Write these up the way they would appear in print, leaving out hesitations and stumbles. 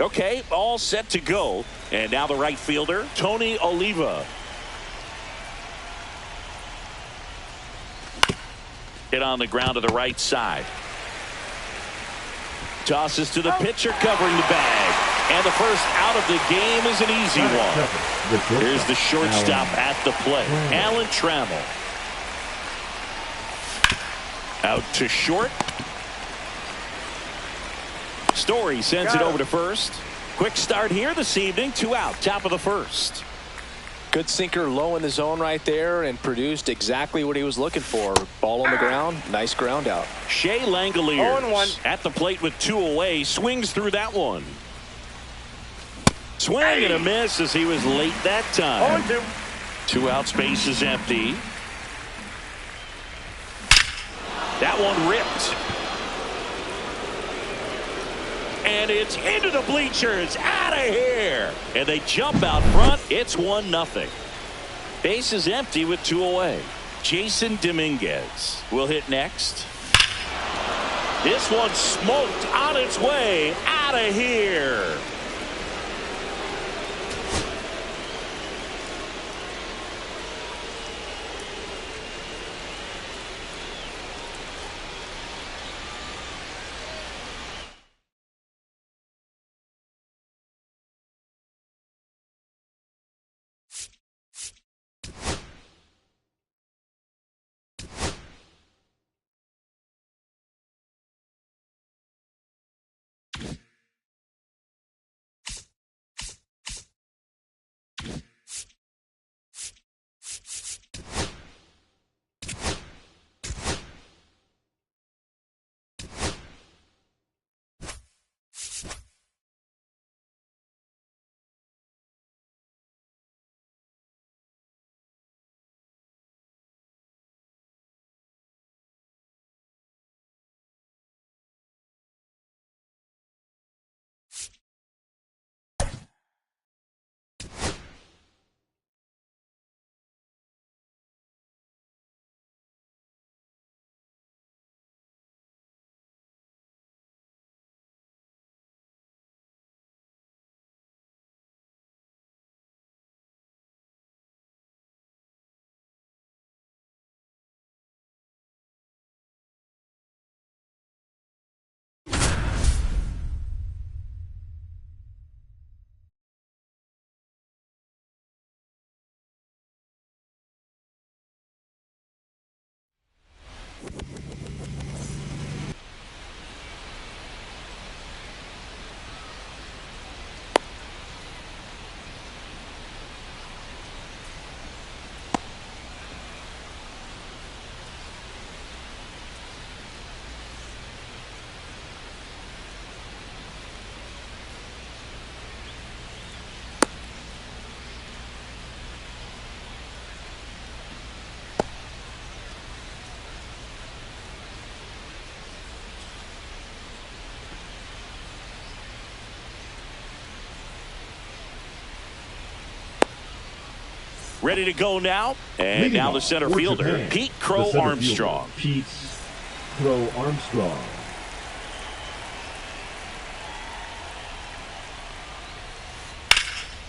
Okay, all set to go. And now the right fielder, Tony Oliva. Hit on the ground to the right side. Tosses to the pitcher, covering the bag. And the first out of the game is an easy one. Here's the shortstop at the plate, Alan Trammell. Out to short. Story sends it over to first. Quick start here this evening. 2 out, top of the first. Good sinker low in the zone right there and produced exactly what he was looking for. Ball on the ground. Nice ground out. Shea Langoliers at the plate with 2 away. Swings through that one. Swing and a miss as he was late that time. 2 out, space is empty. That one ripped. And it's into the bleachers. Out of here. And they jump out front. It's 1-0. Base is empty with 2 away. Jason Dominguez will hit next. This one smoked on its way. Out of here. Ready to go now. And now the center fielder, Pete Crow Armstrong. Pete Crow Armstrong.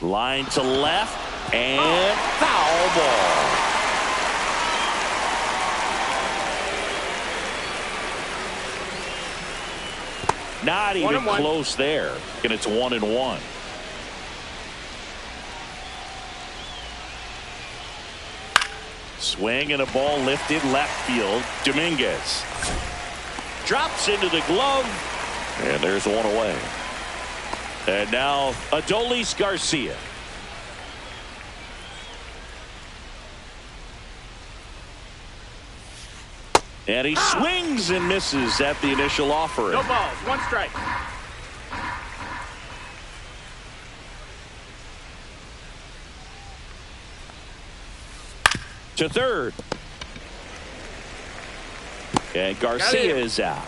Line to left and foul ball. Not even close there. And it's 1-1. Swing and a ball lifted left field. Dominguez drops into the glove, and there's 1 away. And now Adolis Garcia. And he swings and misses at the initial offering. No balls, 1 strike. To third. And Garcia is out.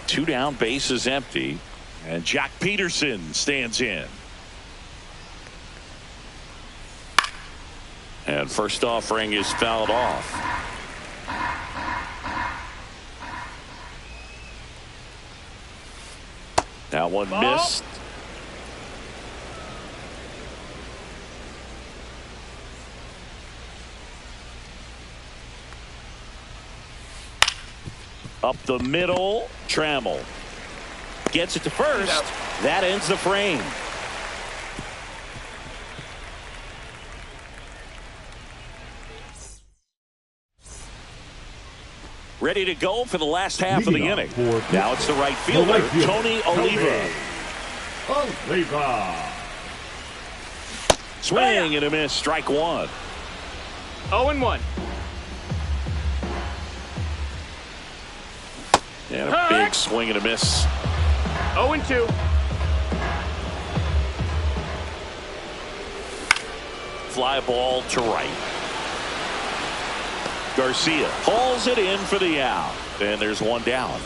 2 down, base is empty. And Jack Peterson stands in. And first offering is fouled off. That one missed. Up the middle, Trammell gets it to first. That ends the frame. Ready to go for the last half of the inning. Now it's the right fielder, Tony Oliva. Swing and a miss, strike one. 0-1. And a big swing and a miss. 0-2. Fly ball to right. Garcia hauls it in for the out. And there's one down.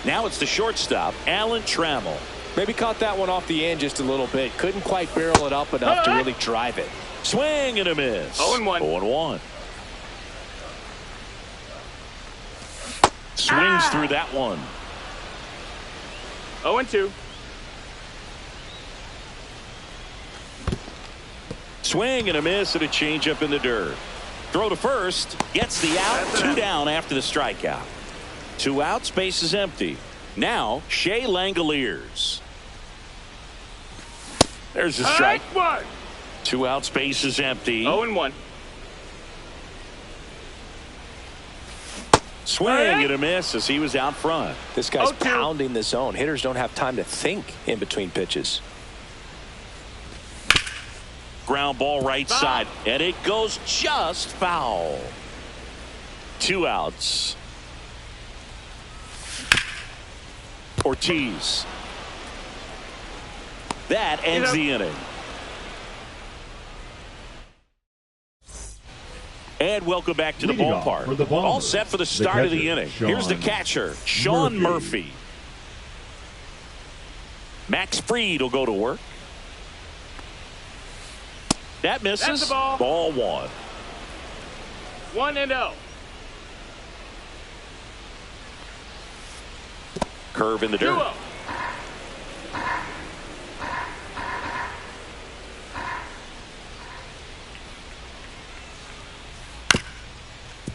Now it's the shortstop, Alan Trammell. Maybe caught that one off the end just a little bit. Couldn't quite barrel it up enough to really drive it. Swing and a miss. 0-1. 0-1. Swings through that one. 0-2. Swing and a miss and a changeup in the dirt. Throw to first. Gets the out. Two down after the strikeout. 2 outs. Base is empty. Now Shea Langoliers. There's the strike. 2 outs. Base is empty. 0-1. Swing and a miss as he was out front. This guy's pounding the zone. Hitters don't have time to think in between pitches. Ground ball right side, and it goes just foul. 2 outs. Ortiz. That ends the inning. And welcome back to the ballpark. All set for the start of the inning. Here's the catcher, Sean Murphy. Max Fried will go to work. That misses. That's the ball. Ball one. 1-0. Curve in the dirt. 2-0.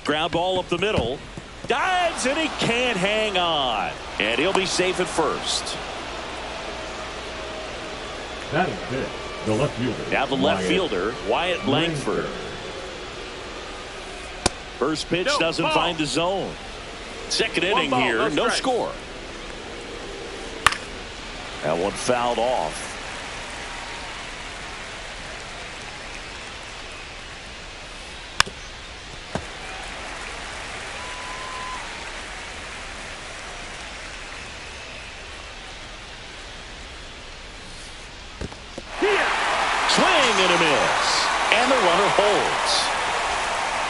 Ground ball up the middle. Dives and he can't hang on. And he'll be safe at first. That is it. The left fielder. Now the left fielder, Wyatt Langford. First pitch doesn't find the zone. Second inning here, no score. That one fouled off. Swing and a miss. And the runner holds.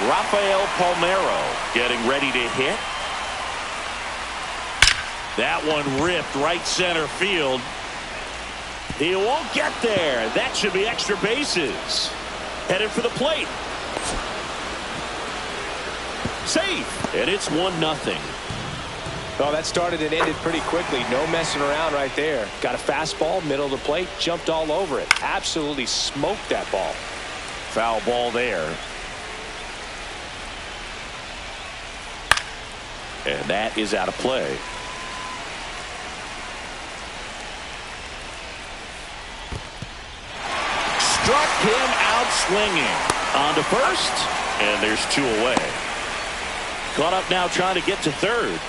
Rafael Palmeiro getting ready to hit. That one ripped right center field. He won't get there. That should be extra bases. Headed for the plate. Safe. And it's 1-0. Well, that started and ended pretty quickly. No messing around right there. Got a fastball, middle of the plate, jumped all over it. Absolutely smoked that ball. Foul ball there. And that is out of play. Struck him out swinging. On to first. And there's 2 away. Caught up now trying to get to third.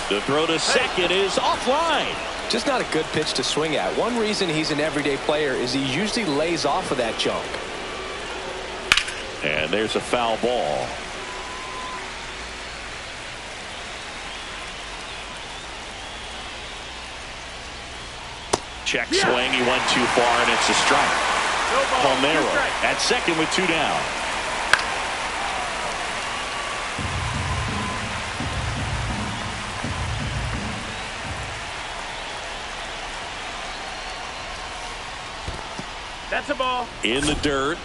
The throw to second is offline. Just not a good pitch to swing at. One reason he's an everyday player is he usually lays off of that junk. And there's a foul ball. Check swing. He went too far, and it's a strike. Palmeiro at second with 2 down. That's a ball. In the dirt.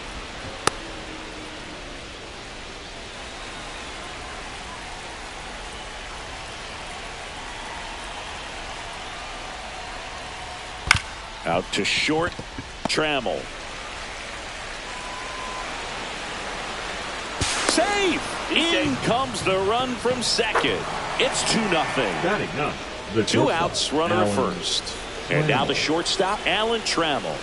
Out to short. Trammell. Save! In comes the run from second. It's 2-0. Batting up. The 2 outs, runner Alan first. And now the shortstop, Alan Trammell.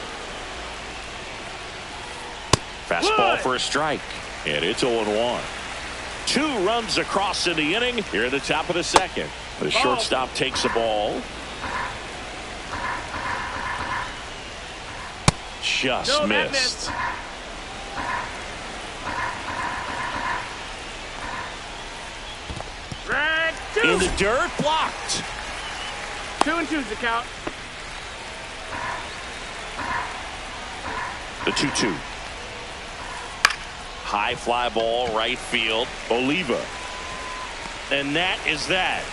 Fastball for a strike. And it's 0-1. 2 runs across in the inning here at the top of the second. The shortstop takes the ball. Just missed. In the dirt, blocked. 2-2's the count. The 2-2. High fly ball, right field. Oliva. And that is that.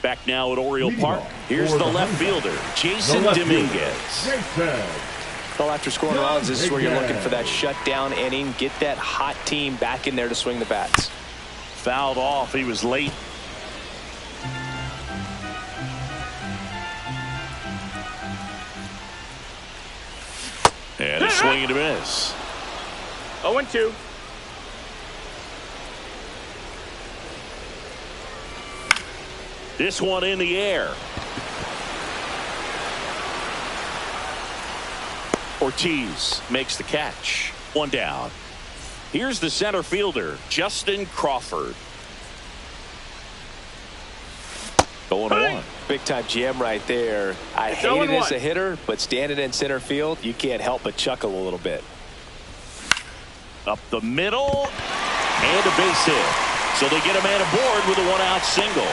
Back now at Oriole Park. Here's the left fielder, Jason Dominguez. Well, after scoring runs, this is where you're looking for that shutdown inning. Get that hot team back in there to swing the bats. Fouled off. He was late. And a swing and a miss. 0-2. This one in the air. Ortiz makes the catch. 1 down. Here's the center fielder, Justin Crawford. 0-1. Big time jam right there. I hate it as a hitter, but standing in center field, you can't help but chuckle a little bit. Up the middle and a base hit. So they get a man aboard with a 1-out single.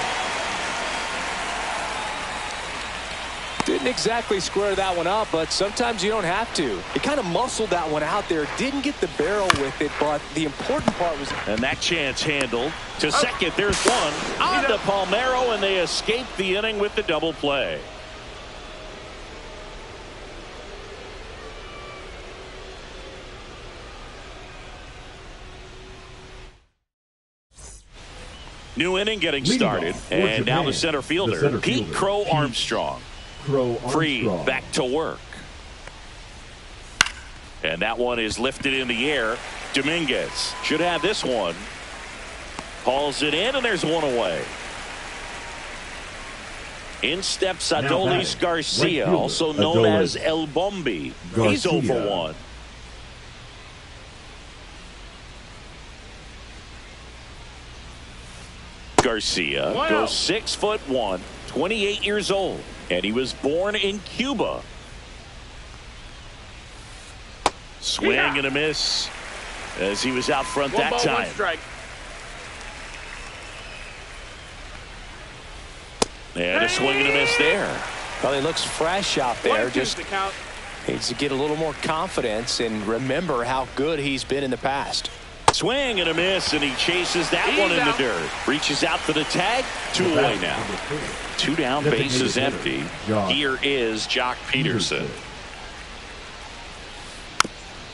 Didn't exactly square that one up, but sometimes you don't have to. He kind of muscled that one out there. Didn't get the barrel with it, but the important part was... And that chance handled. To second, there's one. On to Palmeiro, and they escape the inning with the double play. New inning getting started. And now the center fielder, Pete Crow Armstrong. Free, back to work. And that one is lifted in the air. Dominguez should have this one. Hauls it in, and there's one away. In steps Adolis Garcia, also known as El Bombi. He's 0 for 1. Garcia goes 6'1", 28 years old. And he was born in Cuba. Swing and a miss as he was out front that time. 1 strike. And a swing and a miss there. Well, he looks fresh out there. 1-2's Just the count. needs to get a little more confidence and remember how good he's been in the past. Swing and a miss, and he chases that one in the dirt. Reaches out for the tag. 2 away now. 2 down, base is empty. Here is Jock Peterson.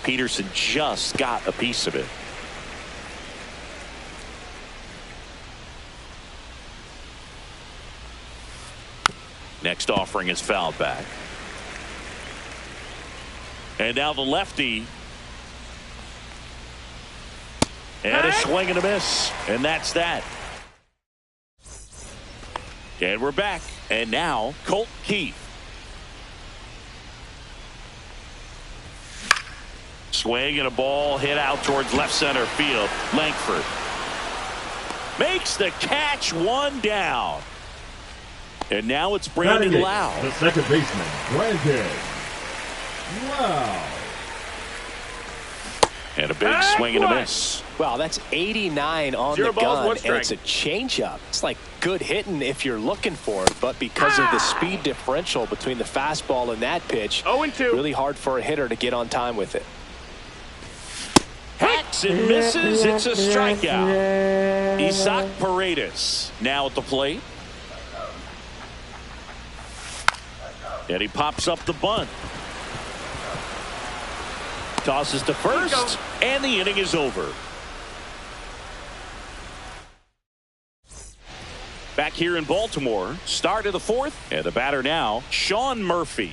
Peterson just got a piece of it. Next offering is fouled back. And now the lefty. And a swing and a miss. And that's that. And we're back. And now Colt Keith. Swing and a ball hit out towards left center field. Langford makes the catch. 1 down. And now it's Brandon Lau. The second baseman, Brandon Lau. And a big swing and a miss. Wow, that's 89 on the gun, and it's a changeup. It's like good hitting if you're looking for it, but because of the speed differential between the fastball and that pitch, 0-2. really hard for a hitter to get on time with it. Hacks and misses. It's a strikeout. Isaac Paredes now at the plate. And he pops up the bunt. Tosses to first, and the inning is over. Back here in Baltimore, start of the fourth, and the batter now, Sean Murphy.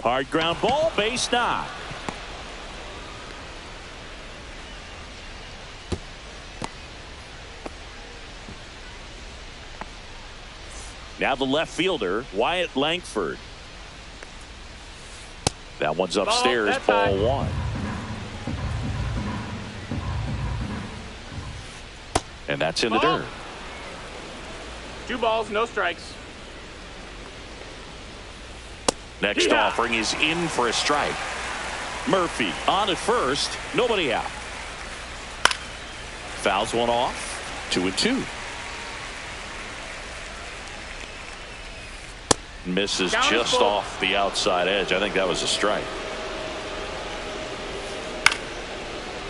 Hard ground ball, base knock. Now the left fielder, Wyatt Langford. That one's upstairs, ball one. And that's in the dirt. 2 balls, no strikes. Next offering is in for a strike. Murphy on at first, nobody out. Fouls one off, 2-2. Misses just off the outside edge. I think that was a strike.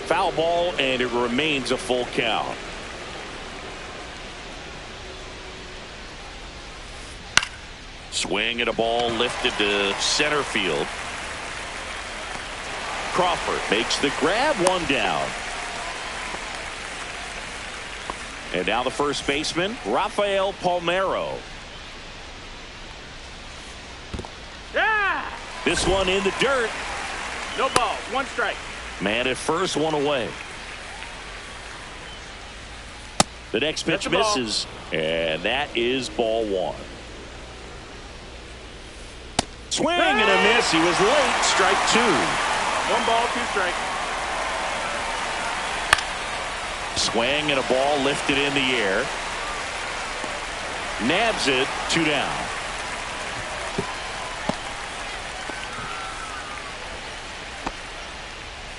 Foul ball, and it remains a full count. Swing at a ball lifted to center field. Crawford makes the grab, one down. And now the first baseman, Rafael Palmeiro. Yeah! This one in the dirt. No balls, 1 strike. Man at first, one away. The next pitch misses, and that is ball one. Swing and a miss. He was late. Strike 2. 1 ball, 2 strikes. Swing and a ball lifted in the air. Nabs it, 2 down.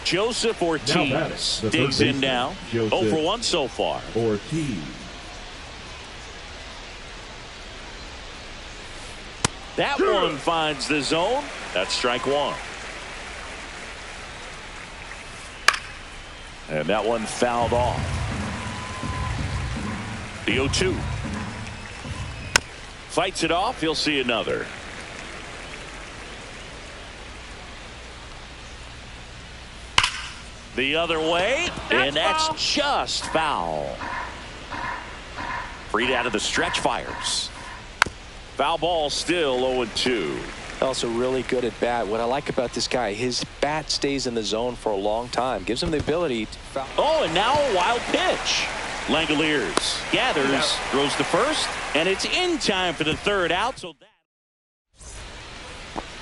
Joseph Ortiz digs in now. 0 for 1 so far. Ortiz. That one finds the zone. That's strike 1. And that one fouled off. The 0-2. Fights it off. He'll see another. The other way, and that's just foul. Freed out of the stretch, fires. Foul ball, still 0-2. Also really good at bat. What I like about this guy, his bat stays in the zone for a long time. Gives him the ability to foul. Oh, and now a wild pitch. Langoliers gathers, throws to first, and it's in time for the third out. So that.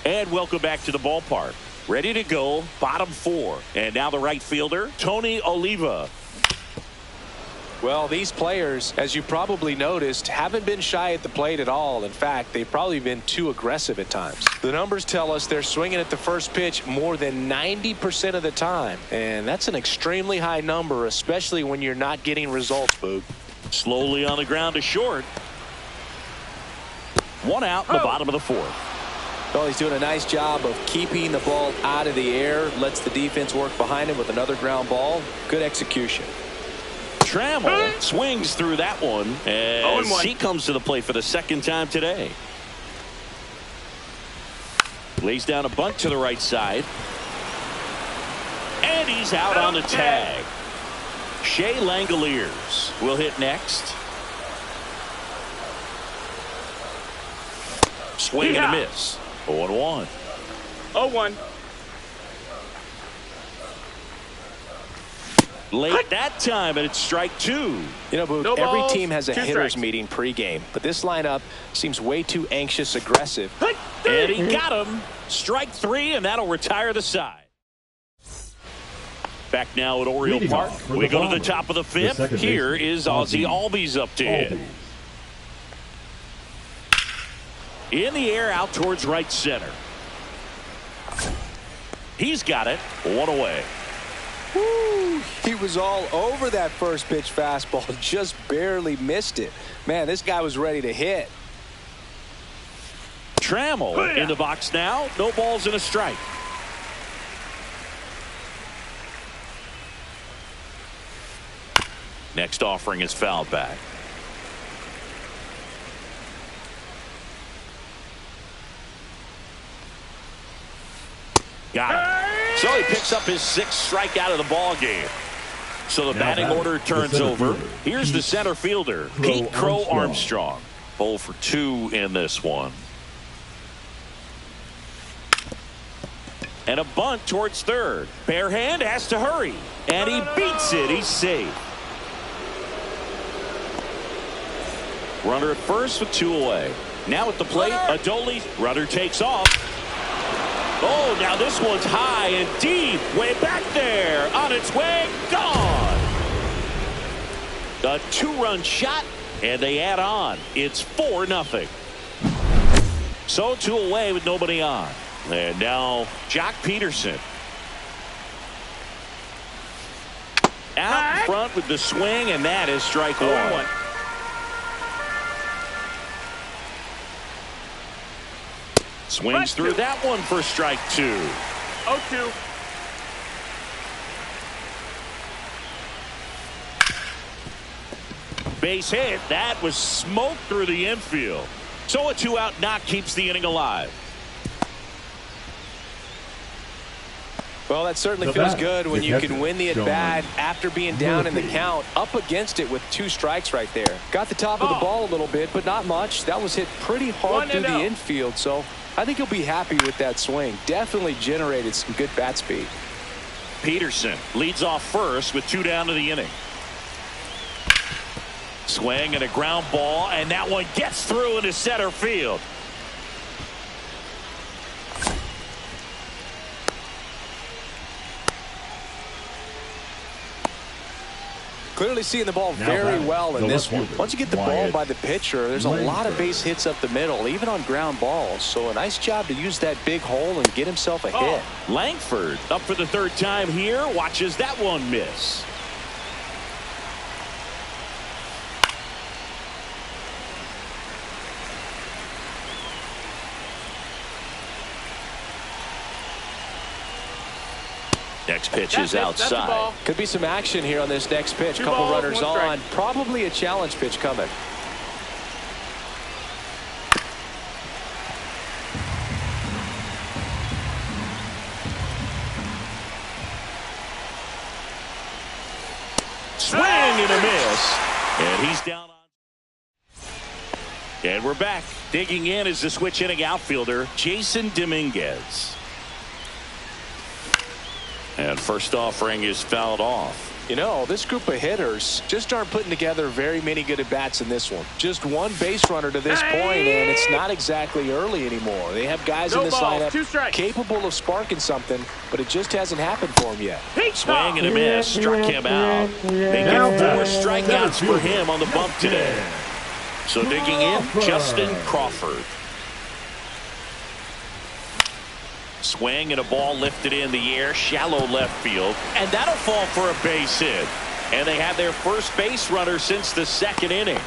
And welcome back to the ballpark. Ready to go, bottom 4. And now the right fielder, Tony Oliva. Well, these players, as you probably noticed, haven't been shy at the plate at all. In fact, they've probably been too aggressive at times. The numbers tell us they're swinging at the first pitch more than 90% of the time. And that's an extremely high number, especially when you're not getting results, Boog. Slowly on the ground to short. 1 out in the bottom of the 4th. Well, he's doing a nice job of keeping the ball out of the air. Lets the defense work behind him with another ground ball. Good execution. Trammell swings through that one as he comes to the plate for the second time today. Lays down a bunt to the right side. And he's out on the tag. Shea Langoliers will hit next. Swing and a miss. 0-1. 0-1. Late that time, and it's strike 2. You know, Boog, every team has a hitters meeting pregame, but this lineup seems way too anxious, aggressive. And he got him. Strike 3, and that'll retire the side. Back now at Oriole Park. We go to the top of the 5th. Here is Ozzie Albies up to hit. In the air, out towards right center. He's got it. 1 away. Woo, he was all over that first pitch fastball, just barely missed it. Man, this guy was ready to hit. Trammell in the box now. No balls and a strike. Next offering is fouled back. Got it. So he picks up his 6th strikeout of the ball game. So the Now batting batting, order the turns center over. fielder, Here's the Pete center fielder, Crow Pete Crow Armstrong. Armstrong. 0 for 2 in this one. And a bunt towards third. Bare hand has to hurry. And he beats it. He's safe. Runner at first with 2 away. Now at the plate, Adoli. Runner takes off. Oh, now this one's high and deep. Way back there. On its way. Gone. A 2-run shot. And they add on. It's 4-0. So 2 away with nobody on. And now Jock Peterson. Out front with the swing, and that is strike 1. Swings through that one for strike 2. 0-2. Base hit. That was smoked through the infield. So a 2-out knock keeps the inning alive. Well, that certainly The feels bat, good when the you catcher, can win the at-bat after being down in the count, up against it with 2 strikes right there. Got the top of the ball a little bit, but not much. That was hit pretty hard through the infield, so I think he'll be happy with that swing. Definitely generated some good bat speed. Peterson leads off first with 2 down to the inning. Swing and a ground ball, and that one gets through into center field. Clearly seeing the ball very well in this one. Once you get the ball by the pitcher, there's a lot of base hits up the middle, even on ground balls. So a nice job to use that big hole and get himself a hit. Langford up for the 3rd time here. Watches that one miss. Next pitch is outside. Could be some action here on this next pitch. Two Couple balls, runners one strike. on. Probably a challenge pitch coming. Swing and a miss. And he's down on. And we're back. Digging in is the switch inning outfielder, Jason Dominguez. And first offering is fouled off. You know, this group of hitters just aren't putting together very many good at-bats in this one. Just 1 base runner to this point, and it's not exactly early anymore. They have guys in this lineup capable of sparking something, but it just hasn't happened for them yet. Swing and a miss. Struck him out. They get 4 strikeouts for him on the bump today. So digging in, Justin Crawford. Swing and a ball lifted in the air, shallow left field, and that'll fall for a base hit. And they have their first base runner since the 2nd inning.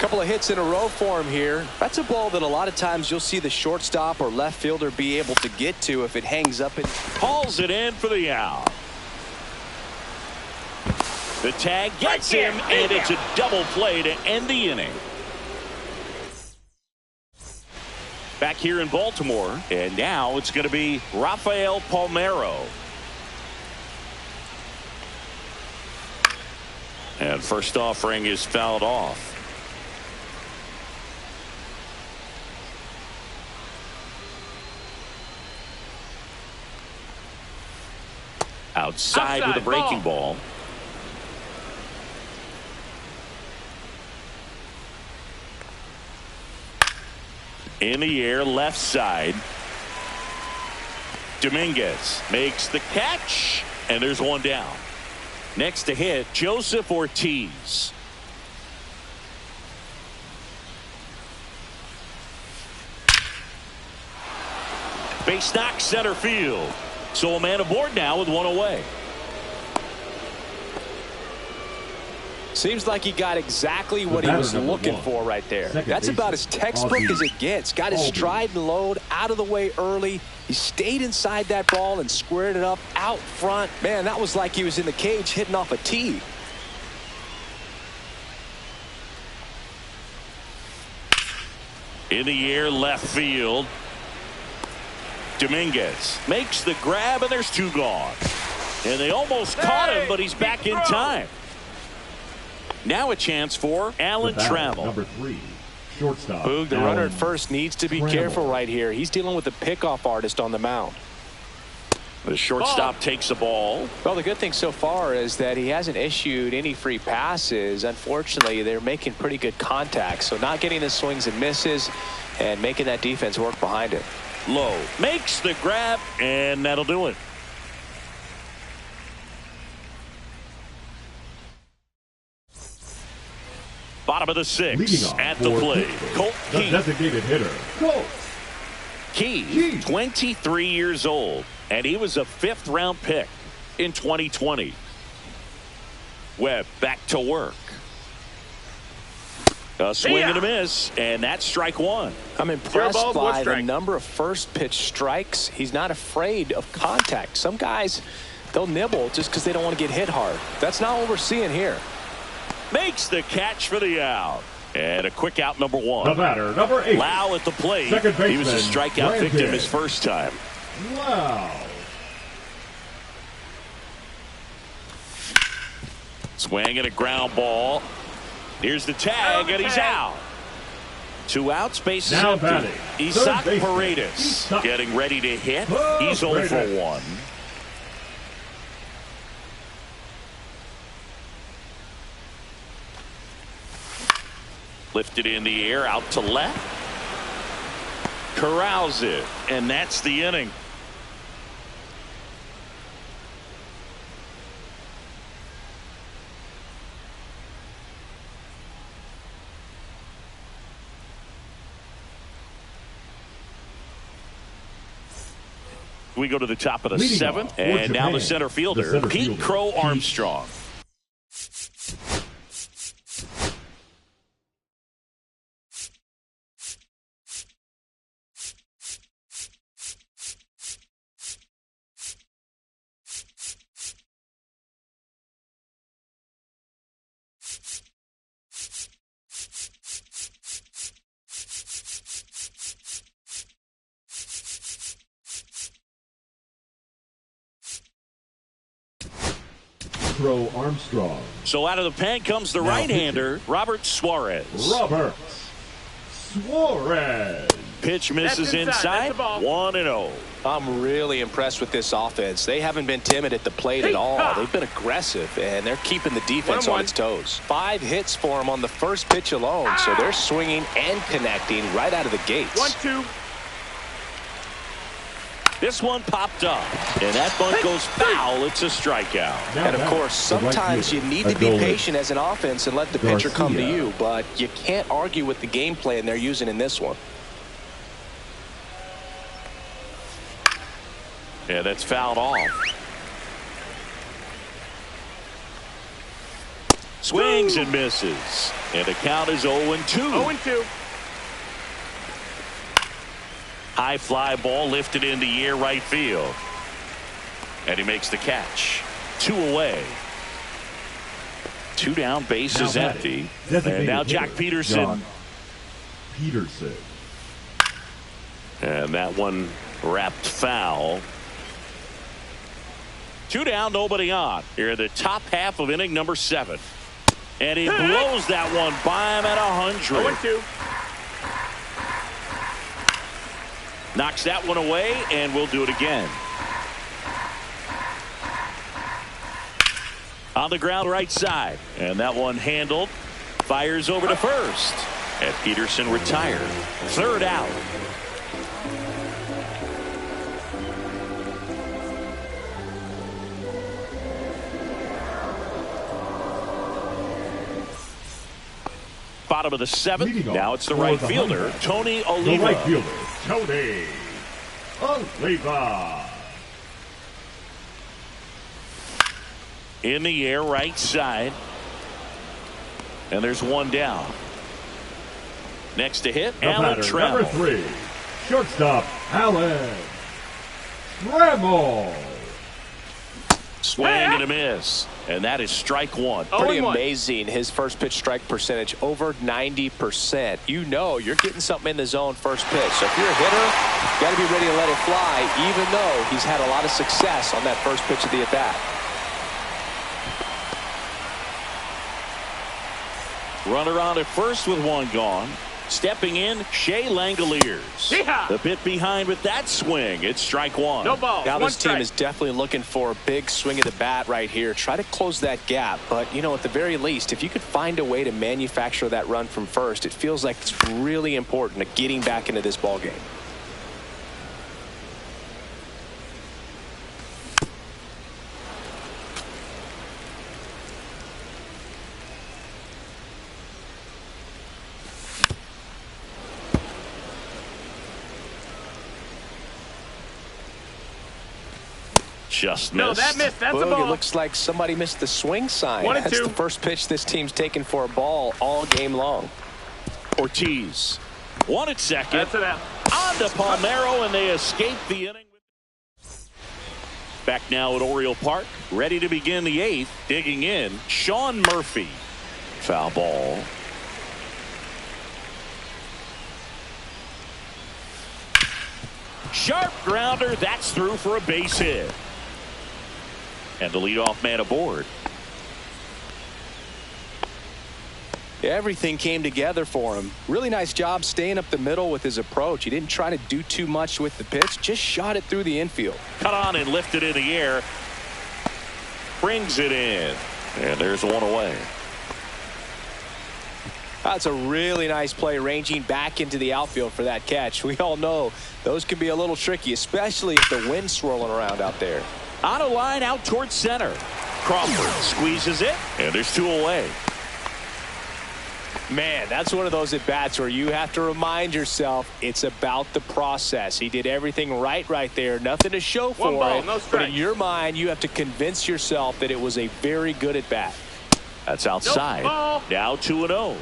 Couple of hits in a row for him here. That's a ball that a lot of times you'll see the shortstop or left fielder be able to get to if it hangs up. Hauls it in for the out. The tag gets him, and it's a double play to end the inning. Back here in Baltimore, and now it's going to be Rafael Palmeiro. And first offering is fouled off. Outside with a breaking ball. In the air, left side. Dominguez makes the catch, and there's 1 down. Next to hit, Joseph Ortiz. Base knock center field. So a man aboard now with 1 away. Seems like he got exactly what he was looking for right there. That's about as textbook as it gets. Got his stride and load out of the way early. He stayed inside that ball and squared it up out front. Man, that was like he was in the cage hitting off a tee. In the air, left field. Dominguez makes the grab, and there's 2 gone. And they almost caught him, but he's back in time. Now a chance for Alan Trammell. Number 3, shortstop. Boog, the Alan runner at first needs to be Trammell. careful right here. He's dealing with a pickoff artist on the mound. The shortstop takes the ball. Well, the good thing so far is that he hasn't issued any free passes. Unfortunately, they're making pretty good contact. So not getting the swings and misses and making that defense work behind it. Low makes the grab, and that'll do it. Bottom of the 6th at the plate. Colt the Key. designated hitter, Colt Key, 23 years old, and he was a 5th-round pick in 2020. Webb back to work. A swing and a miss, and that's strike 1. I'm impressed balls, one by the strike. number of first pitch strikes. He's not afraid of contact. Some guys, they'll nibble just because they don't want to get hit hard. That's not what we're seeing here. Makes the catch for the out. And a quick out, number 1. The batter, number 8. Lau at the plate. Second He was a baseman, strikeout victim Brandon. his first time. Wow. Swing and a ground ball. Here's the tag, and he's out. 2 outs, bases Now empty. batting, Isaac third baseman, Paredes Isaac. getting ready to hit. Oh, He's 0 for Paredes. 1. Lifted in the air, out to left. Corrals it, and that's the inning. We go to the top of the Leading 7th, off for and now the Japan, center fielder, the center Pete fielder, Crow Pete. Armstrong. Crow Armstrong. So out of the pen comes the Now right-hander, Robert Suarez. Robert Suarez. Pitch misses That's inside. That's a inside. ball. 1-0. I'm really impressed with this offense. They haven't been timid at the plate at all. They've been aggressive, and they're keeping the defense on 1-1. its toes. 5 hits for them on the first pitch alone, so they're swinging and connecting right out of the gates. 1-2. This one popped up, and that bunt goes foul. It's a strikeout. Now And of back, course, the right sometimes you fielder, need to be Adolis patient as an offense and let the pitcher come to Garcia. you, but you can't argue with the game plan they're using in this one. Yeah, that's fouled off. Swings and misses, and the count is 0-2. 0-2. High fly ball lifted in the air, right field, and he makes the catch. 2 away. 2 down, base is Now empty, batting, and now designated Jack hitter, Peterson. John Peterson. And that one wrapped foul. 2 down, nobody on. Here in the top half of inning number 7. And he blows that one by him at 100. 0-2. Knocks that one away, and we'll do it again. On the ground right side. And that one handled. Fires over to first. And Peterson retired. 3rd out. Bottom of the 7th. Leading off Now it's the for right the fielder, Hunters. Tony The Oliva. right fielder, Tony Oliva. In the air, right side. And there's one down. Next to hit, The Alan batter, number Trammell. 3, shortstop, Alan Trammell. Swing and a miss. And that is strike one. Pretty amazing. His first pitch strike percentage over 90%. You know you're getting something in the zone first pitch. So if you're a hitter, you got to be ready to let it fly, even though he's had a lot of success on that first pitch of the at-bat. Runner on at first with one gone. Stepping in, Shea Langoliers. Yeah. The bit behind with that swing. It's strike one. No ball. Now One this team strike. is definitely looking for a big swing of the bat right here. Try to close that gap. But, you know, at the very least, if you could find a way to manufacture that run from first, it feels like it's really important to getting back into this ball game. Just missed. No, that missed. That's a Boog, ball. it looks like somebody missed the swing sign. 1 and That's 2. the first pitch this team's taken for a ball all game long. Ortiz. One at second. That's it out. On to Palmeiro, and they escape the inning. Back now at Oriole Park. Ready to begin the eighth. Digging in, Sean Murphy. Foul ball. Sharp grounder. That's through for a base hit. And the leadoff man aboard. Everything came together for him. Really nice job staying up the middle with his approach. He didn't try to do too much with the pitch, just shot it through the infield. Cut on and lifted in the air. Brings it in. And there's one away. That's a really nice play, ranging back into the outfield for that catch. We all know those can be a little tricky, especially if the wind's swirling around out there. On a line out towards center. Crawford squeezes it, and there's two away. Man, that's one of those at-bats where you have to remind yourself it's about the process. He did everything right there. Nothing to show for One ball, it. no But strike. in your mind, you have to convince yourself that it was a very good at-bat. That's outside. Nope, ball. Now 2-0.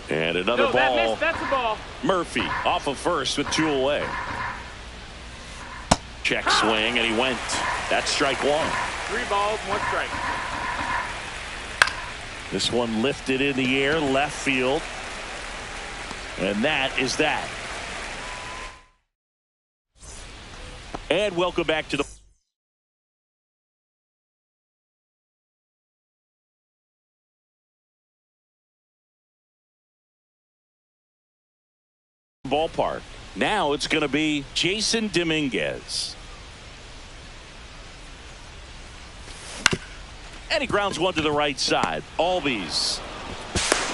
And another No, that ball. missed. That's a ball. Murphy off of first with two away. Check swing, and he went. That's strike one. 3 balls, 1 strike. This one lifted in the air, left field. And that is that. And welcome back to the ballpark. Now it's going to be Jason Dominguez. And he grounds one to the right side. Albies.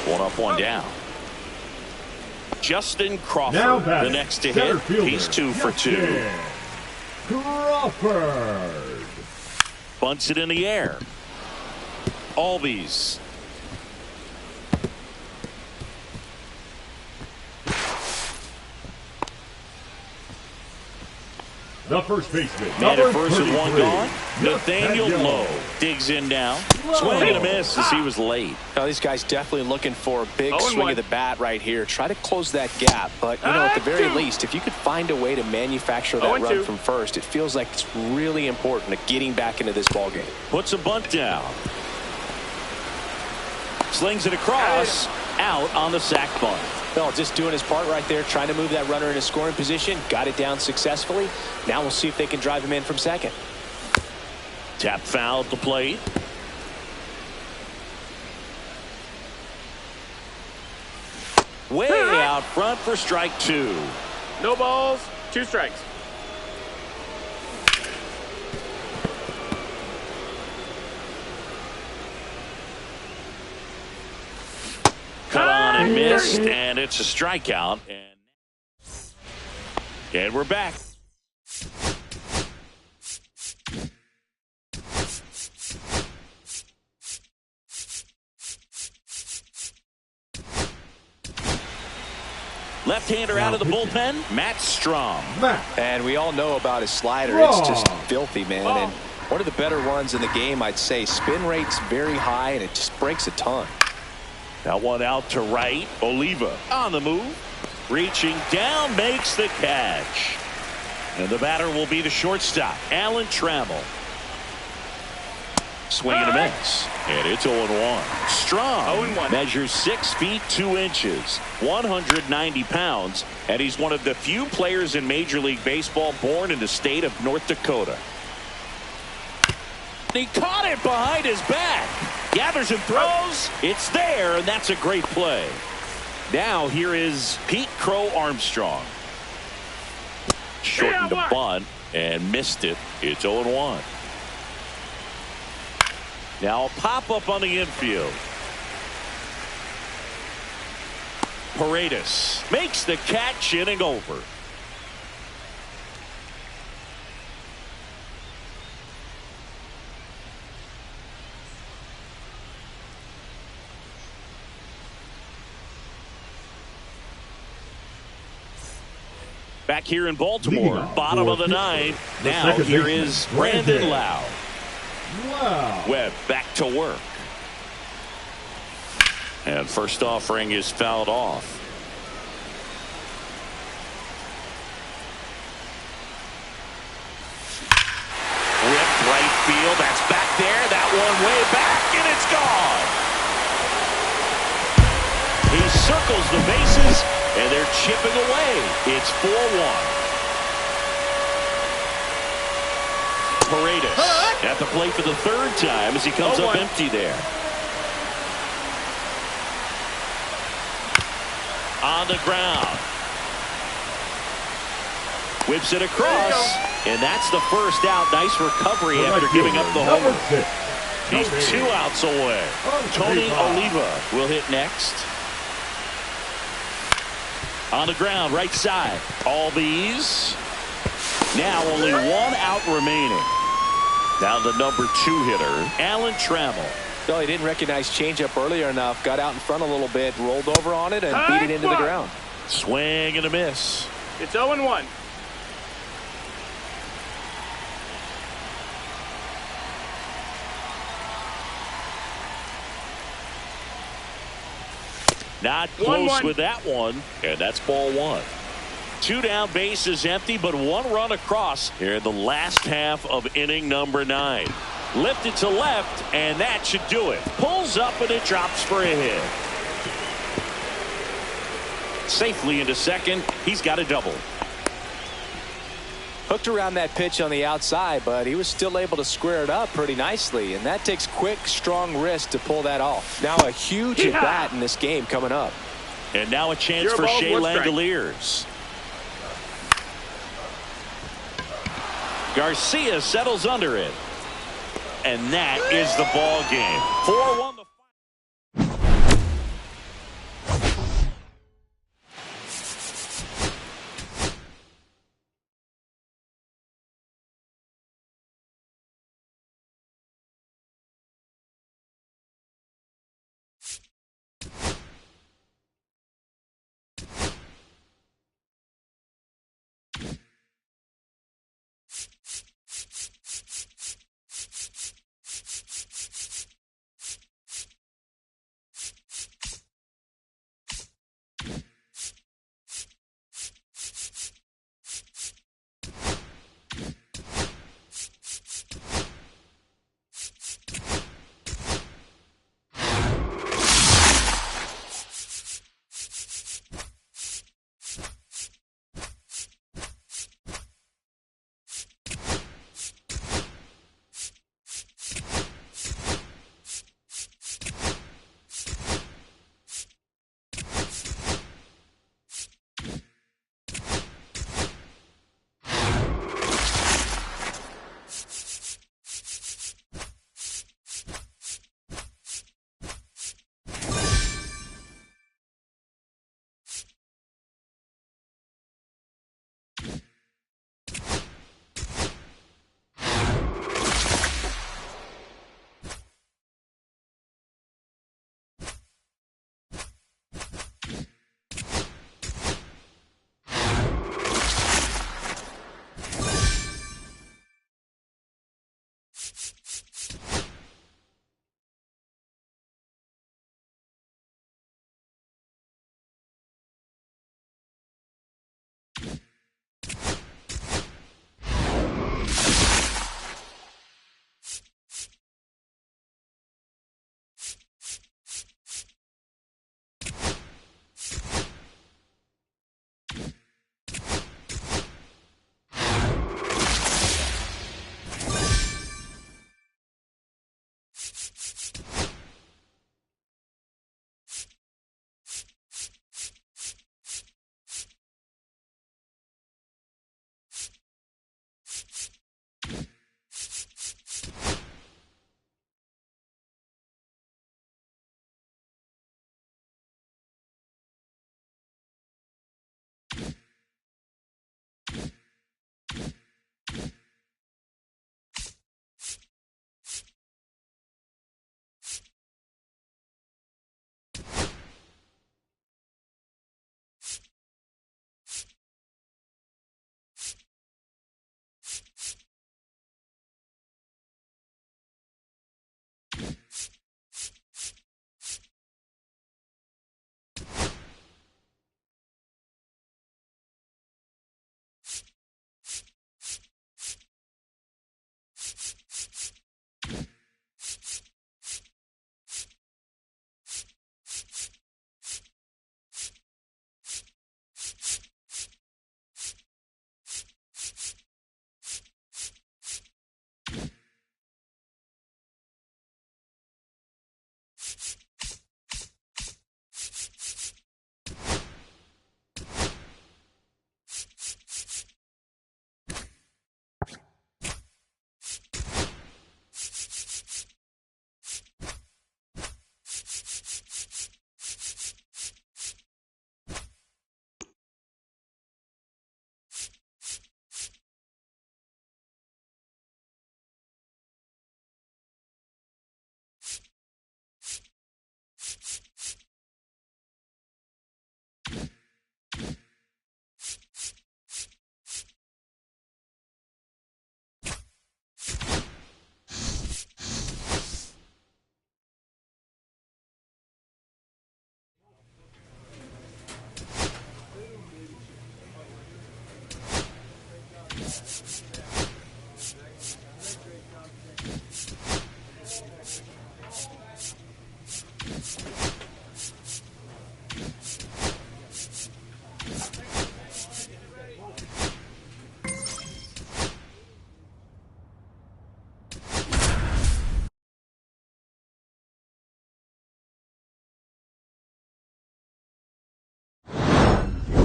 One up, one down. Justin Crawford, Now the batting, next to center hit. fielder, He's 2 for 2. Justin Crawford. Bunts it in the air. Albies. The first baseman. Man number at first with one 33, gone. Nathaniel Lowe digs in now. Swing and a miss as he was late. Now, these guys definitely looking for a big 0-1. swing of the bat right here. Try to close that gap. But, you know, at the very 2. least, if you could find a way to manufacture that 0-2. run from first, it feels like it's really important to getting back into this ball game. Puts a bunt down. Slings it across. Out on the sac bunt. No, just doing his part right there, trying to move that runner into scoring position. Got it down successfully. Now we'll see if they can drive him in from second. Tap foul at the plate. Way out front for strike 2. No balls, 2 strikes. Cut on and missed, and it's a strikeout. And we're back. Left-hander out of the bullpen, Matt Strom. And we all know about his slider. Raw. It's just filthy, man. Oh. And one of the better ones in the game, I'd say. Spin rate's very high, and it just breaks a ton. That one out to right. Oliva on the move. Reaching down, makes the catch. And the batter will be the shortstop, Alan Trammell. Swing and a miss. And it's 0-1. Strong 0-1. measures 6 feet 2 inches, 190 pounds, and he's one of the few players in Major League Baseball born in the state of North Dakota. He caught it behind his back. Gathers and throws. It's there, and that's a great play. Now here is Pete Crow Armstrong. Shortened the bunt and missed it. It's 0-1. Now a pop-up on the infield. Paredes makes the catch, inning over. Back here in Baltimore, bottom of the ninth. Now here is Brandon Lau. Wow. Webb back to work. And first offering is fouled off. Whipped right field. That's back there. That one way back, and it's gone. He circles the bases, and they're chipping away. It's 4-1. Paredes at the plate for the third time as he comes up empty there. On the ground. Whips it across. And that's the first out. Nice recovery after giving up the homer. He's 2 outs away. Tony Oliva will hit next. On the ground, right side. Albies. Now only 1 out remaining. Down the number 2 hitter, Alan Trammell. Well, he didn't recognize changeup earlier enough. Got out in front a little bit, rolled over on it, and beat it into the ground. Swing and a miss. It's 0-1. Not close with that one, and that's ball 1. 2 down, bases empty, but 1 run across here in the last half of inning number 9. Lifted to left, and that should do it. Pulls up, and it drops for a hit. Safely into second. He's got a double. Hooked around that pitch on the outside, but he was still able to square it up pretty nicely, and that takes quick, strong wrist to pull that off. Now a huge at bat in this game coming up. And now a chance for Shea Langoliers. Garcia settles under it. And that is the ball game. 4-1.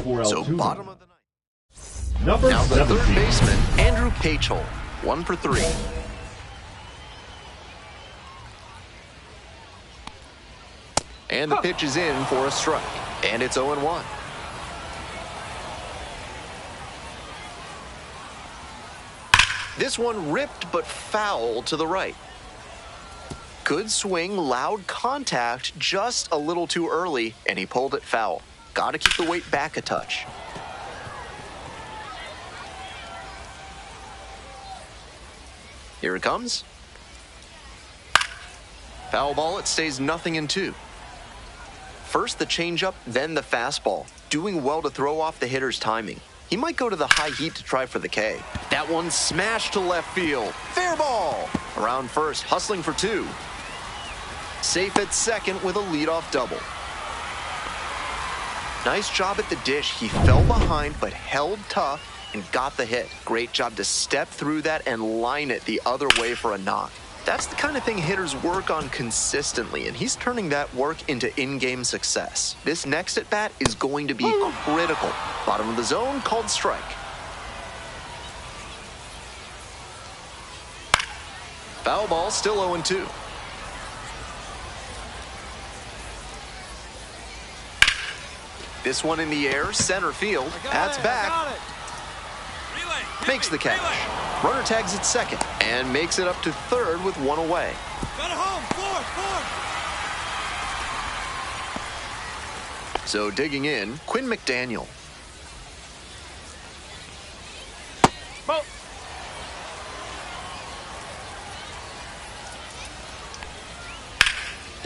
for so Altuve. bottom of the ninth. Number Now the 17. third baseman, Andrew Pachel, 1 for 3. And the pitch is in for a strike. And it's 0-1. This one ripped but foul to the right. Good swing, loud contact, just a little too early, and he pulled it foul. Got to keep the weight back a touch. Here it comes. Foul ball, it stays 0-2. First the changeup, then the fastball. Doing well to throw off the hitter's timing. He might go to the high heat to try for the K. That one smashed to left field. Fair ball. Around first, hustling for 2. Safe at second with a leadoff double. Nice job at the dish. He fell behind but held tough and got the hit. Great job to step through that and line it the other way for a knock. That's the kind of thing hitters work on consistently, and he's turning that work into in-game success. This next at-bat is going to be critical. Bottom of the zone, called strike. Foul ball, still 0-2. This one in the air, center field. That's back. Makes the catch. Runner tags at second and makes it up to third with 1 away. Got it home. Fourth. So digging in, Quinn McDaniel. Ball.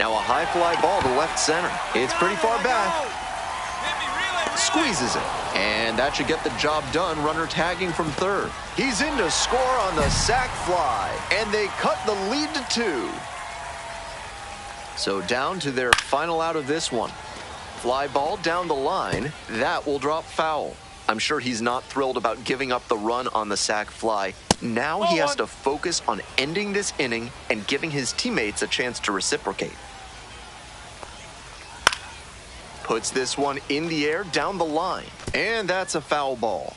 Now a high fly ball to left center. It's pretty far back. Squeezes it. And that should get the job done. Runner tagging from third. He's in to score on the sac fly. And they cut the lead to 2. So down to their final out of this one. Fly ball down the line. That will drop foul. I'm sure he's not thrilled about giving up the run on the sac fly. Now he has to focus on ending this inning and giving his teammates a chance to reciprocate. Puts this one in the air down the line. And that's a foul ball.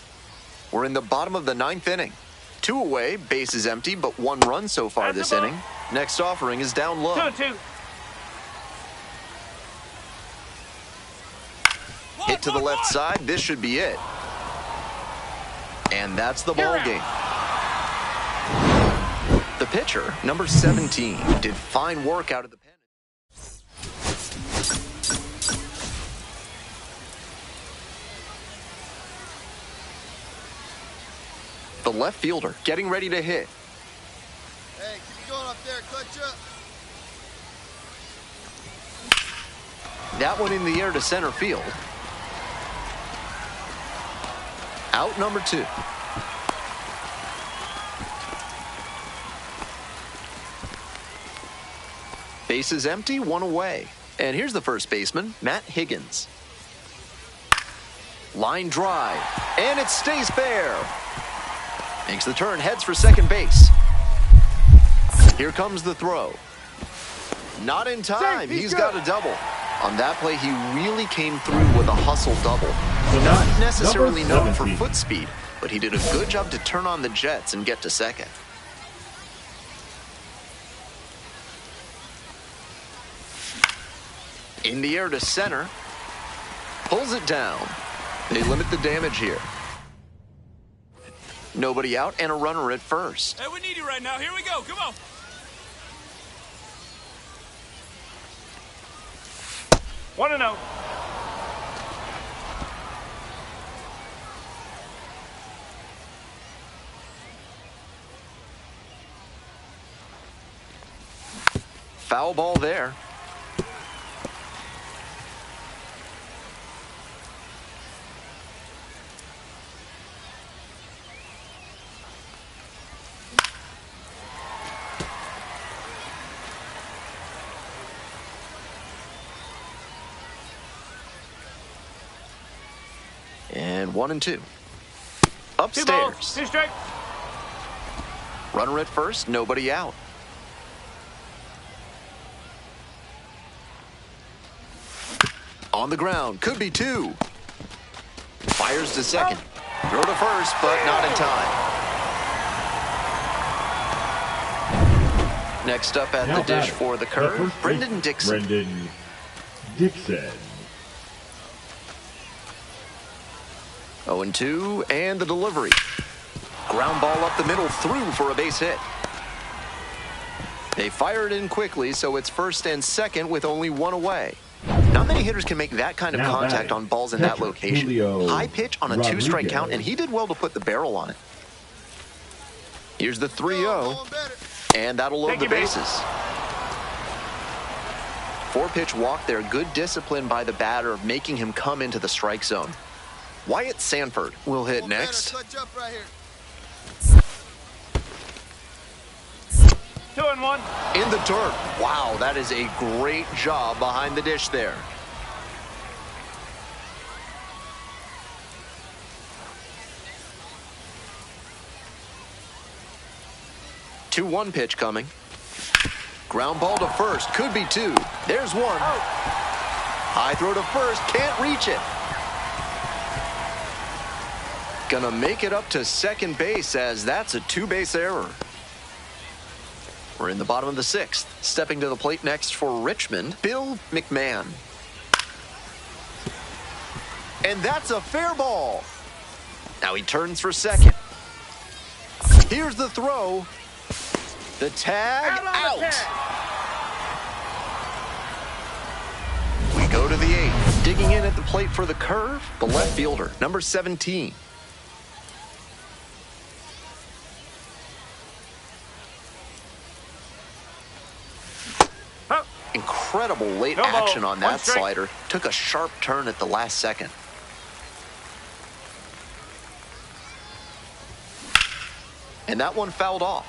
We're in the bottom of the 9th inning. 2 away, base is empty, but 1 run so far this inning. Next offering is down low. 2-2. Hit to the left side. This should be it. And that's the ball game. The pitcher, number 17, did fine work out of the pen. The left fielder getting ready to hit. Hey, keep going up there, clutch up. That one in the air to center field. Out number 2. Base is empty, 1 away. And here's the first baseman, Matt Higgins. Line drive, and it stays fair. Makes the turn, heads for second base. Here comes the throw. Not in time. He's got a double. On that play, he really came through with a hustle double. Not necessarily known for foot speed, but he did a good job to turn on the jets and get to second. In the air to center. Pulls it down. They limit the damage here. Nobody out and a runner at first. Hey, we need you right now. Here we go. Come on. One and 0. Foul ball there. And 1 and 2. 2 balls, Upstairs. 2 strikes. Runner at first, nobody out. On the ground, could be 2. Fires to second. Throw to first, but not in time. Next up at Now the dish batting, for the curve, Brendan Dixon. Brendan Dixon. 0-2, and the delivery. Ground ball up the middle, through for a base hit. They fired in quickly, so it's first and second with only one away. Not many hitters can make that kind of Now contact batting, on balls in that catcher, location. Julio High pitch on a Rodriguez. 2-strike count, and he did well to put the barrel on it. Here's the 3-0, and that'll load the bases. 4-pitch walk there. Good discipline by the batter, making him come into the strike zone. Wyatt Sanford will hit next. 2-1. In the dirt. Wow, that is a great job behind the dish there. Two 1 pitch coming. Ground ball to first. Could be two. There's one. High throw to first. Can't reach it. Gonna make it up to second base as that's a 2-base error. We're in the bottom of the 6th. Stepping to the plate next for Richmond, Bill McMahon. And that's a fair ball. Now he turns for second. Here's the throw. The tag out. We go to the 8th. Digging in at the plate for the curve, the left fielder, number 17. Incredible late action on that slider. Took a sharp turn at the last second. And that one fouled off.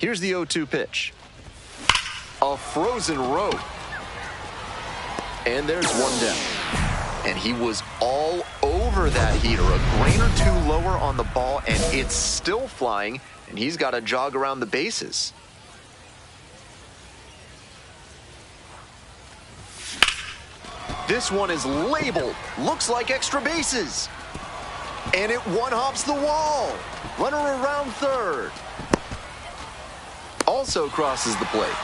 Here's the 0-2 pitch. A frozen rope. And there's one down. And he was all over that heater. A grain or two lower on the ball, and it's still flying, and he's got to jog around the bases. This one is labeled. Looks like extra bases. And it one-hops the wall. Runner around third. Also crosses the plate.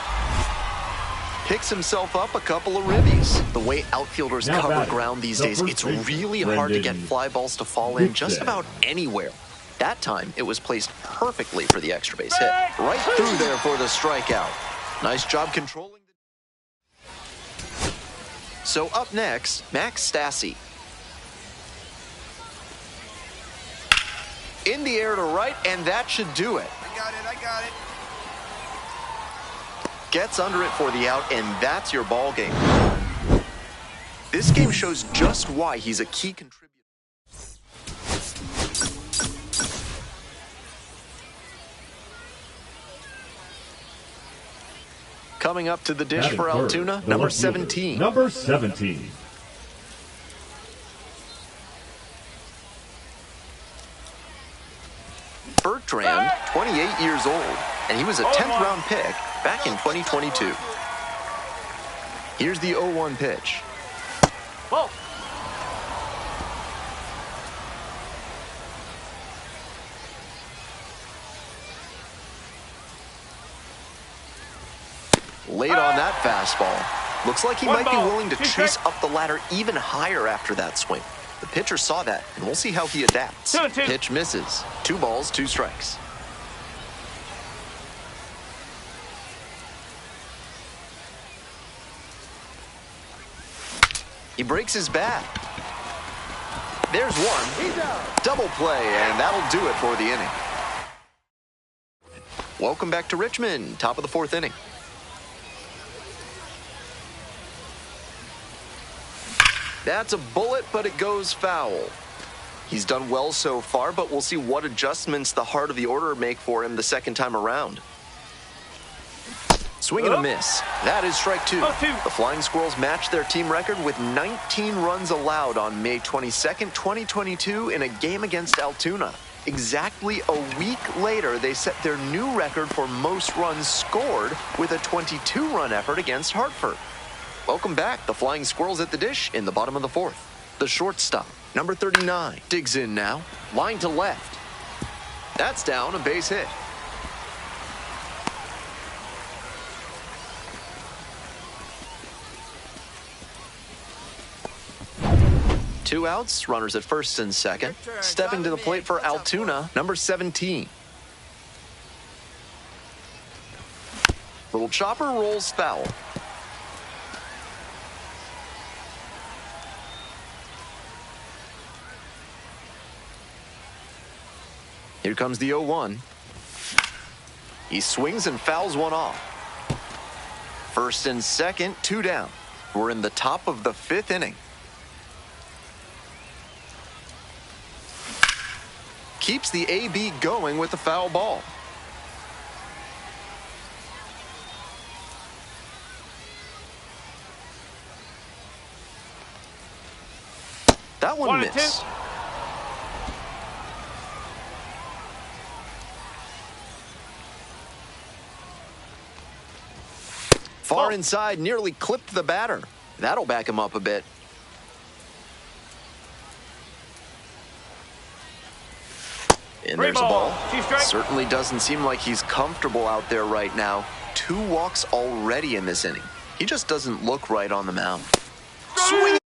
Picks himself up a couple of ribbies. The way outfielders Now cover batting, ground these the days, first it's base, really hard to get Brendan fly balls to fall in just Dixon. about anywhere. That time, it was placed perfectly for the extra base hit. Right through there for the strikeout. Nice job controlling. So up next, Max Stassi. In the air to right, and that should do it. I got it. Gets under it for the out, and that's your ball game. This game shows just why he's a key contributor. Coming up to the dish Batting for third, Altoona, the number left fielder, 17. Number 17. Bertrand, 28 years old, and he was a 10th round pick back in 2022. Here's the 0-1 pitch. Ball. Late on that fastball. Looks like he One might be ball, willing to two chase strikes. up the ladder even higher after that swing. The pitcher saw that, and we'll see how he adapts. 2-2. Pitch misses. 2 balls, 2 strikes. He breaks his bat. There's one. He's out. Double play, and that'll do it for the inning. Welcome back to Richmond, top of the 4th inning. That's a bullet, but it goes foul. He's done well so far, but we'll see what adjustments the heart of the order make for him the second time around. Swing and a miss. That is strike 2. The Flying Squirrels matched their team record with 19 runs allowed on May 22nd, 2022 in a game against Altoona. Exactly a week later, they set their new record for most runs scored with a 22-run effort against Hartford. Welcome back. The Flying Squirrels at the dish in the bottom of the fourth. The shortstop, number 39, digs in now. Line to left. That's down, a base hit. Two outs, runners at first and second. Stepping to the plate for Altoona, number 17. Little chopper rolls foul. Here comes the 0-1. He swings and fouls one off. First and second, 2 down. We're in the top of the 5th inning. Keeps the AB going with the foul ball. That one missed. Far inside, nearly clipped the batter. That'll back him up a bit. And there's a ball. Certainly doesn't seem like he's comfortable out there right now. 2 walks already in this inning. He just doesn't look right on the mound. Swing!